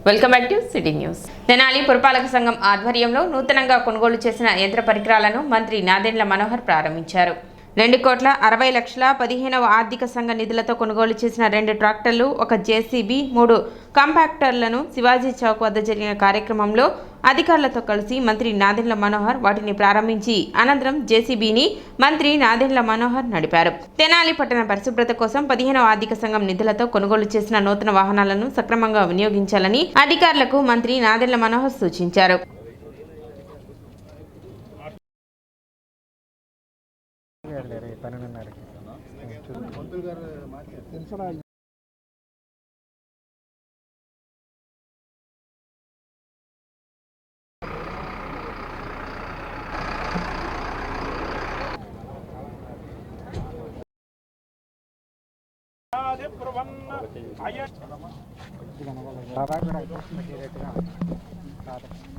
Welcome back to city news. Tenali పురపాలక సంఘం ఆధ్వర్యంలో నూతనంగా కొనుగోలు చేసిన యంత్ర పరికరాలను మంత్రి నాదెండ్ల మనోహర్ ప్రారంభించారు. 2,60,00,000 15వ ఆర్థిక సంఘ నిధులతో కొనుగోలు చేసిన 2 ట్రాక్టర్లు, 1 జేసీబీ, 3 కాంపాక్టర్లను శివాజీ చౌక్ వద్ద జరిగిన కార్యక్రమంలో అధికారులతో కలిసి మంత్రి నాదెండ్ల మనోహర్ వాటిని ప్రారంభించి అనంతరం జేసీబీని మంత్రి నాదెండ్ల మనోహర్ నడిపారు. తెనాలి పట్టణ పరిశుభ్రత కోసం 15వ ఆర్థిక సంఘం నిధులతో కొనుగోలు చేసిన నూతన వాహనాలను సక్రమంగా వినియోగించాలని అధికారులకు మంత్రి నాదెండ్ల మనోహర్ సూచించారు.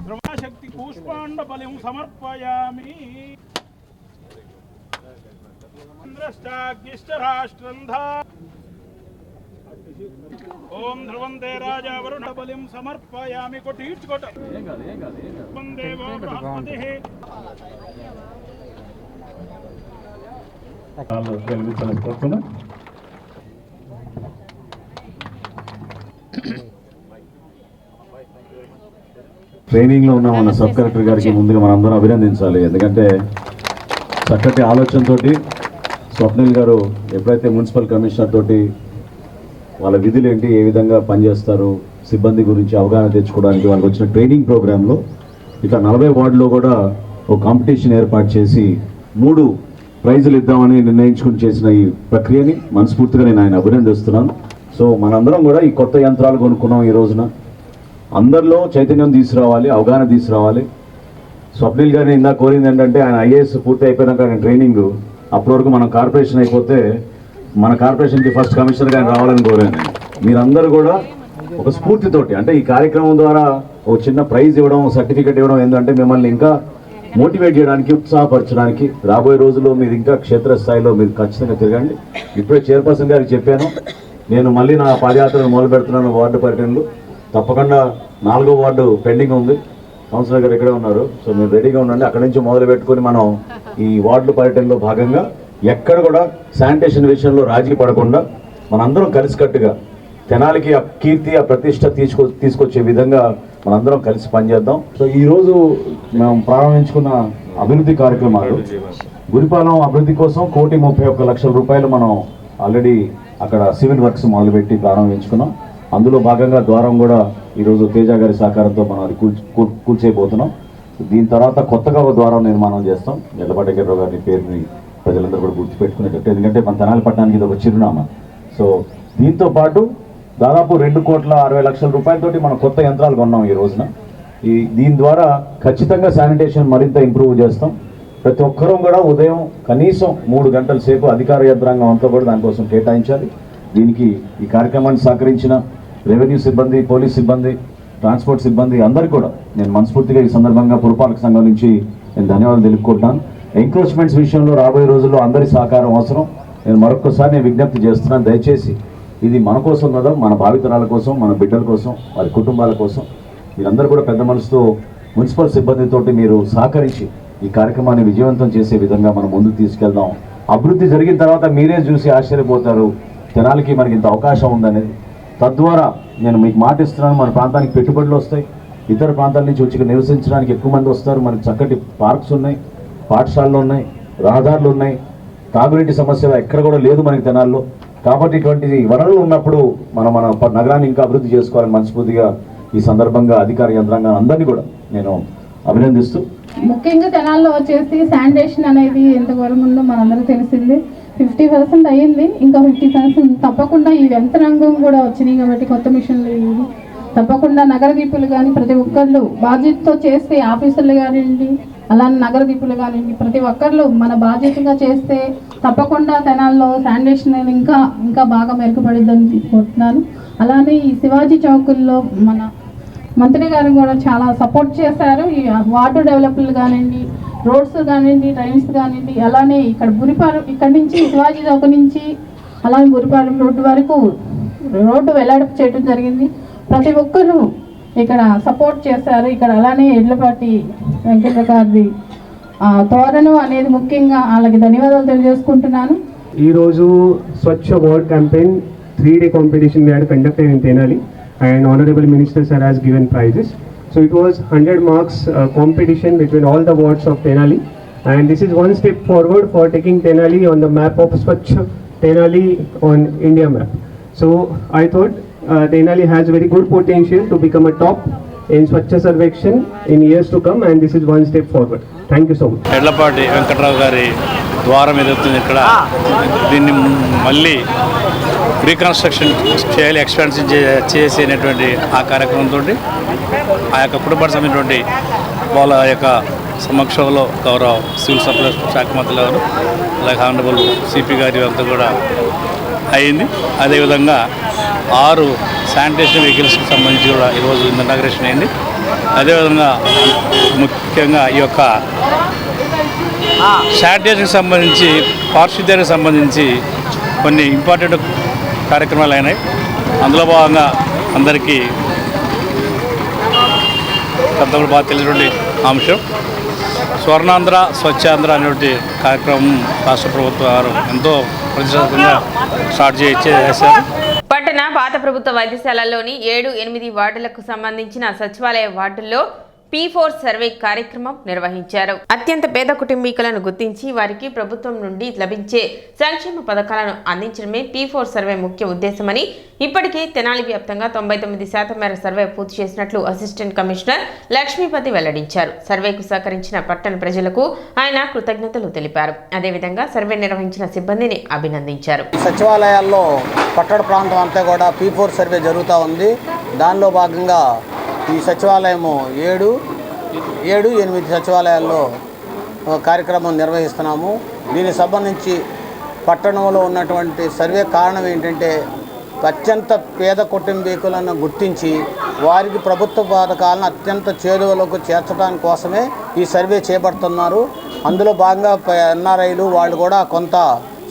బ్రహ్మశక్తి పుష్పాండ బలిం సమర్పయామి. ఓం ధ్రువందే రాజా వరుణ బలిం సమర్పయామి. కొట్టించుకోట దేవో బృహస్పతి. ట్రైనింగ్లో ఉన్న మన సబ్ కలెక్టర్ గారికి ముందుగా మనందరం అభినందించాలి. ఎందుకంటే చక్కటి ఆలోచనతోటి స్వప్నిల్ గారు ఎప్పుడైతే మున్సిపల్ కమిషనర్ తోటి వాళ్ళ విధులు ఏంటి, ఏ విధంగా పనిచేస్తారు, సిబ్బంది గురించి అవగాహన తెచ్చుకోవడానికి వాళ్ళకి వచ్చిన ట్రైనింగ్ ప్రోగ్రాంలో ఇట్లా 40 వార్డులో కూడా ఒక కాంపిటీషన్ ఏర్పాటు చేసి 3 ప్రైజులు ఇద్దామని నిర్ణయించుకుని చేసిన ఈ ప్రక్రియని మనస్ఫూర్తిగా నేను ఆయన అభినందిస్తున్నాను. సో మనందరం కూడా ఈ కొత్త యంత్రాలు కొనుక్కున్నాం. ఈ రోజున అందరిలో చైతన్యం తీసుకురావాలి, అవగాహన తీసుకురావాలి. స్వప్నిల్ గారిని ఇందాక కోరింది ఏంటంటే ఆయన ఐఏఎస్ పూర్తి అయిపోయినాక ఆయన ట్రైనింగ్, అప్పటి వరకు మనం కార్పొరేషన్ అయిపోతే మన కార్పొరేషన్కి ఫస్ట్ కమిషనర్గా ఆయన రావాలని కోరాను. మీరందరూ కూడా ఒక స్ఫూర్తితోటి, అంటే ఈ కార్యక్రమం ద్వారా ఒక చిన్న ప్రైజ్ ఇవ్వడం, సర్టిఫికెట్ ఇవ్వడం ఏంటంటే మిమ్మల్ని ఇంకా మోటివేట్ చేయడానికి, ఉత్సాహపరచడానికి. రాబోయే రోజుల్లో మీరు ఇంకా క్షేత్రస్థాయిలో మీరు ఖచ్చితంగా తిరగండి. ఇప్పుడే చైర్పర్సన్ గారికి చెప్పాను, నేను మళ్ళీ నా పాదయాత్రను మొదలు పెడుతున్నాను. వార్డు పర్యటనలు తప్పకుండా 4వ వార్డు పెండింగ్ ఉంది. కౌన్సిలర్ గారు ఇక్కడే ఉన్నారు. సో మీరు రెడీగా ఉండండి. అక్కడి నుంచి మొదలు పెట్టుకొని మనం ఈ వార్డు పర్యటనలో భాగంగా ఎక్కడ కూడా శానిటేషన్ విషయంలో రాజీ పడకుండా మనందరం కలిసికట్టుగా తెనాలికి ఆ కీర్తి, ఆ ప్రతిష్ట తీసుకొచ్చే విధంగా మనందరం కలిసి పనిచేద్దాం. సో ఈరోజు మేము ప్రారంభించుకున్న అభివృద్ధి కార్యక్రమాలు, గురిపాలెం అభివృద్ధి కోసం 1,31,00,000 రూపాయలు మనం ఆల్రెడీ అక్కడ సివిల్ వర్క్స్ మొదలుపెట్టి ప్రారంభించుకున్నాం. అందులో భాగంగా ద్వారం కూడా ఈరోజు తేజ గారి సహకారంతో మనం అది కూల్చేయబోతున్నాం. దీని తర్వాత కొత్తగా ఒక ద్వారం నిర్మాణం చేస్తాం. ఎల్లపాటి గారి పేరుని ప్రజలందరూ కూడా గుర్తుపెట్టుకునేటట్టు, ఎందుకంటే మన తెనాలి పట్టణానికి ఇది ఒక చిరునామా. సో దీంతో పాటు దాదాపు 2,60,00,000 రూపాయలతోటి మనం కొత్త యంత్రాలు కొన్నాం ఈ రోజున. దీని ద్వారా ఖచ్చితంగా శానిటేషన్ మరింత ఇంప్రూవ్ చేస్తాం. ప్రతి ఒక్కరూ కూడా ఉదయం కనీసం 3 గంటల సేపు అధికార యంత్రాంగం అంతా కూడా దానికోసం కేటాయించాలి. దీనికి ఈ కార్యక్రమాన్ని సహకరించిన రెవెన్యూ సిబ్బంది, పోలీస్ సిబ్బంది, ట్రాన్స్పోర్ట్ సిబ్బంది అందరికీ కూడా నేను మనస్ఫూర్తిగా ఈ సందర్భంగా పురపాలక సంఘం నుంచి నేను ధన్యవాదాలు తెలుపుకుంటున్నాను. ఎంక్రోచ్మెంట్స్ విషయంలో రాబోయే రోజుల్లో అందరి సహకారం అవసరం. నేను మరొకసారి విజ్ఞప్తి చేస్తున్నాను, దయచేసి ఇది మన కోసం కదా, మన భావితరాల కోసం, మన బిడ్డల కోసం, వారి కుటుంబాల కోసం మీరందరూ కూడా పెద్ద మనసుతో మున్సిపల్ సిబ్బందితోటి మీరు సహకరించి ఈ కార్యక్రమాన్ని విజయవంతం చేసే విధంగా మనం ముందుకు తీసుకెళ్దాం. అభివృద్ధి జరిగిన తర్వాత మీరే చూసి ఆశ్చర్యపోతారు, తెనాలికి మనకి ఇంత అవకాశం ఉందనేది. తద్వారా నేను మీకు మాట ఇస్తున్నాను, మన ప్రాంతానికి పెట్టుబడులు వస్తాయి, ఇతర ప్రాంతాల నుంచి వచ్చి నివసించడానికి ఎక్కువ మంది వస్తారు. మనకి చక్కటి పార్క్స్ ఉన్నాయి, పాఠశాలలు ఉన్నాయి, రహదారులు ఉన్నాయి, తాగునీటి సమస్య ఎక్కడ కూడా లేదు మనకి తెనాల్లో. కాబట్టి ఇటువంటి వనరులు ఉన్నప్పుడు మన నగరాన్ని ఇంకా అభివృద్ధి చేసుకోవాలని మనస్ఫూర్తిగా ఈ సందర్భంగా అధికార యంత్రాంగం అందరినీ కూడా నేను అభినందిస్తూ, ముఖ్యంగా తెనాల్లో వచ్చేసి శానిటేషన్ అనేది ఎంతవరకు ఉందో మనందరికీ తెలిసింది. 50% అయ్యింది, ఇంకా 50% తప్పకుండా ఈ యంత్రాంగం కూడా వచ్చినాయి కాబట్టి కొత్త మిషన్లు తప్పకుండా నగర దీపులు కానీ ప్రతి ఒక్కళ్ళు బాధ్యతతో చేస్తే, ఆఫీసర్లు కానివ్వండి, అలానే నగర దీపులు కానివ్వండి, ప్రతి ఒక్కళ్ళు మన బాధ్యతగా చేస్తే తప్పకుండా తెనాల్లో శానిటేషన్ ఇంకా ఇంకా బాగా మెరుగుపడిద్దని తీసుకుంటున్నాను. అలానే ఈ శివాజీ చౌకుల్లో మన మంత్రి గారు కూడా చాలా సపోర్ట్ చేశారు. ఈ వాటర్ డెవలప్లు కానివ్వండి, రోడ్స్ కానివ్వండి, డ్రైన్స్ కానివ్వండి, అలానే ఇక్కడ గురిపాలెం ఇక్కడ నుంచి శివాజీ చౌక నుంచి అలాగే గురిపాలెం రోడ్డు వరకు రోడ్డు వెళ్లాడపు చేయడం జరిగింది. ప్రతి ఒక్కరూ ఇక్కడ సపోర్ట్ చేశారు. ఇక్కడ అలానే ఎడ్లపాటి వెంకట గారిది తోరణం అనేది ముఖ్యంగా వాళ్ళకి ధన్యవాదాలు తెలియజేసుకుంటున్నాను. ఈరోజు Swachh award campaign 3-day competition we had conducted in Tenali, and Honorable Minister Sir has given prizes. So it was 100 marks competition between all the wards of Tenali, and this is one step forward for taking Tenali on the map of Swachh Tenali on India map. So I thought Tenali has very good potential to become a top in Swachh Sarvekshan in years to come, and this is one step forward. Thank you so much. Yedlapati Venkatrao గారి ద్వారం ఎదుగుతుంది. ఇక్కడ దీన్ని మళ్ళీ reconstruction చేయాలి, expansion చేసేటువంటి ఆ కార్యక్రమంతో ఆ యొక్క కుటుంబ సమయటువంటి వాళ్ళ యొక్క సమక్షంలో గౌరవ సివిల్ సప్లైస్ శాఖ మంత్రులు గారు అలాగే హానరబుల్ సిపి గారి అంతా కూడా అయింది. అదేవిధంగా 6 శానిటేషన్ వెహికల్స్కి సంబంధించి కూడా ఈరోజు ఇనాగరేషన్ అయింది. అదేవిధంగా ముఖ్యంగా ఈ యొక్క శానిటేషన్కి సంబంధించి పారిశుద్ధ్యానికి సంబంధించి కొన్ని ఇంపార్టెంట్ కార్యక్రమాలు అయినాయి. అందులో భాగంగా అందరికీ పెద్దలు బాగా తెలిసినటువంటి అంశం స్వర్ణాంధ్ర స్వచ్ఛాంధ్ర అనేటువంటి కార్యక్రమం రాష్ట్ర ప్రభుత్వం వారు ఎంతో ప్రతిష్టాత్మకంగా స్టార్ట్ చేశారు. పట్టణ పాత ప్రభుత్వ వైద్యశాలలోని 7-8 వార్డులకు సంబంధించిన సచివాలయ వార్డుల్లో P4 సర్వే కార్యక్రమం నిర్వహించారు. అత్యంత పేద కుటుంబీకులను గుర్తించి వారికి ప్రభుత్వం నుండి లభించే సంక్షేమ పథకాలను అందించడమే P4 సర్వే ముఖ్య ఉద్దేశమని ఇప్పటికే తెనాలి వ్యాప్తంగా 99% మేర సర్వే పూర్తి చేసినట్లు అసిస్టెంట్ కమిషనర్ లక్ష్మీపతి వెల్లడించారు. సర్వేకు సహకరించిన పట్టణ ప్రజలకు ఆయన కృతజ్ఞతలు తెలిపారు. అదేవిధంగా సర్వే నిర్వహించిన సిబ్బందిని అభినందించారు. సచివాలయాల్లో పట్టణ ప్రాంతం అంతా కూడా P4 సర్వే జరుగుతూ ఉంది. దానిలో భాగంగా ఈ సచివాలయము 7-8 సచివాలయాల్లో కార్యక్రమం నిర్వహిస్తున్నాము. దీనికి సంబంధించి పట్టణంలో ఉన్నటువంటి సర్వే కారణం ఏంటంటే అత్యంత పేద కుటుంబీకులను గుర్తించి వారికి ప్రభుత్వ పథకాలను అత్యంత చేరువలోకి చేర్చడానికి కోసమే ఈ సర్వే చేపడుతున్నారు. అందులో భాగంగా ఎన్ఆర్ఐలు వాళ్ళు కూడా కొంత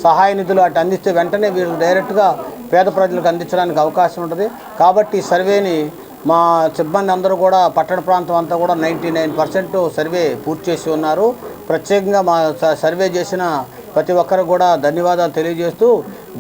సహాయ నిధులు అటు అందిస్తే వెంటనే వీళ్ళు డైరెక్ట్గా పేద ప్రజలకు అందించడానికి అవకాశం ఉంటుంది. కాబట్టి ఈ సర్వేని మా సిబ్బంది అందరూ కూడా పట్టణ ప్రాంతం అంతా కూడా 99% సర్వే పూర్తి చేసి ఉన్నారు. ప్రత్యేకంగా మా సర్వే చేసిన ప్రతి ఒక్కరు కూడా ధన్యవాదాలు తెలియజేస్తూ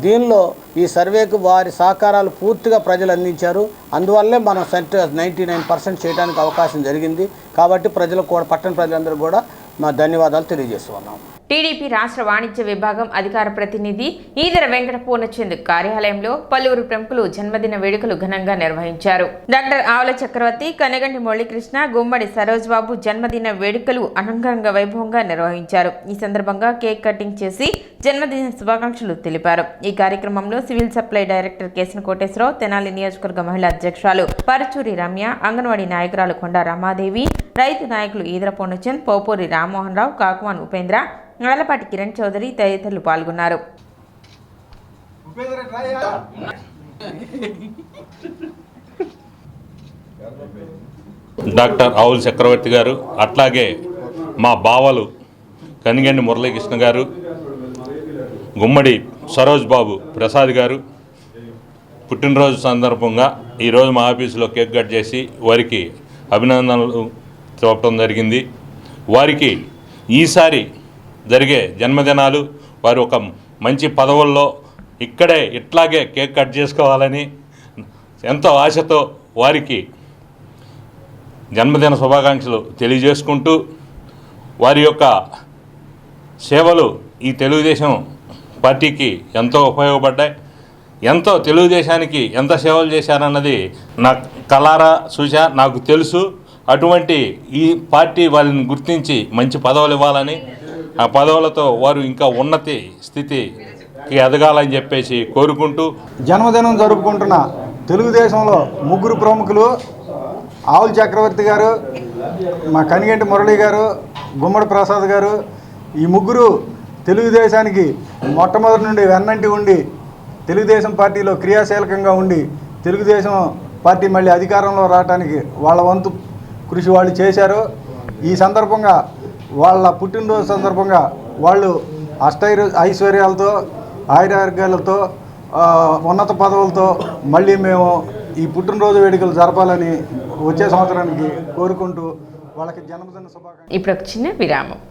దీనిలో ఈ సర్వేకు వారి సహకారాలు పూర్తిగా ప్రజలు అందించారు. అందువల్లే మనం 99% చేయడానికి అవకాశం జరిగింది. కాబట్టి ప్రజలకు కూడా పట్టణ ప్రజలందరూ కూడా మా ధన్యవాదాలు తెలియజేస్తున్నాం. టీడీపీ రాష్ట్ర వాణిజ్య విభాగం అధికార ప్రతినిధి ఈదర వెంకట పూర్ణచంద్ కార్యాలయంలో పలువురు ప్రముఖులు జన్మదిన వేడుకలు ఘనంగా నిర్వహించారు. డాక్టర్ ఆవుల చక్రవర్తి, కనగంటి మురళీకృష్ణ, గుమ్మడి సరోజ్ బాబు జన్మదిన వేడుకలు అంగరంగ వైభవంగా నిర్వహించారు. ఈ సందర్భంగా కేక్ కటింగ్ చేసి జన్మదిన శుభాకాంక్షలు తెలిపారు. ఈ కార్యక్రమంలో సివిల్ సప్లై డైరెక్టర్ కేసిన కోటేశ్వరరావు, తెనాలి నియోజకవర్గ మహిళా అధ్యక్షురాలు పరుచూరి రమ్య, అంగన్వాడీ నాయకురాలు కొండ రమాదేవి, రైతు నాయకులు ఈదర పూర్ణచంద్, పోపూరి రామ్మోహన్ రావు, కాకుమాన్ ఉపేంద్ర, నల్లపాటి కిరణ్ చౌదరి తదితరులు పాల్గొన్నారు. డాక్టర్ ఆవుల చక్రవర్తి గారు, అట్లాగే మా బావలు కనిగండి మురళీకృష్ణ గారు, గుమ్మడి సరోజ్ బాబు ప్రసాద్ గారు పుట్టినరోజు సందర్భంగా ఈరోజు మా ఆఫీసులో కేక్ కట్ చేసి వారికి అభినందనలు చెప్పడం జరిగింది. వారికి ఈసారి జరిగే జన్మదినాలు వారు ఒక మంచి పదవుల్లో ఇక్కడే ఇట్లాగే కేక్ కట్ చేసుకోవాలని ఎంతో ఆశతో వారికి జన్మదిన శుభాకాంక్షలు తెలియజేసుకుంటూ వారి యొక్క సేవలు ఈ తెలుగుదేశం పార్టీకి ఎంతో ఉపయోగపడ్డాయి. ఎంతో తెలుగుదేశానికి ఎంత సేవలు చేశారన్నది నా కలారా చూసా, నాకు తెలుసు. అటువంటి ఈ పార్టీ వాళ్ళని గుర్తించి మంచి పదవులు ఇవ్వాలని, ఆ పదవులతో వారు ఇంకా ఉన్నతి స్థితికి ఎదగాలని చెప్పేసి కోరుకుంటూ జన్మదినం జరుపుకుంటున్న తెలుగుదేశంలో ముగ్గురు ప్రముఖులు ఆవుల చక్రవర్తి గారు, మా కనిగంటి మురళి గారు, గుమ్మడి ప్రసాద్ గారు, ఈ ముగ్గురు తెలుగుదేశానికి మొట్టమొదటి నుండి వెన్నంటి ఉండి తెలుగుదేశం పార్టీలో క్రియాశీలకంగా ఉండి తెలుగుదేశం పార్టీ మళ్ళీ అధికారంలో రావడానికి వాళ్ళ వంతు కృషి వాళ్ళు చేశారు. ఈ సందర్భంగా వాళ్ళ పుట్టినరోజు సందర్భంగా వాళ్ళు ఐశ్వర్యాలతో ఆయురారోగ్యాలతో ఉన్నత పదవులతో మళ్ళీ మేము ఈ పుట్టినరోజు వేడుకలు జరపాలని వచ్చే సంవత్సరానికి కోరుకుంటూ వాళ్ళకి జన్మదిన శుభాకాంక్షలు. ఇప్పుడు ఒక చిన్న విరామం.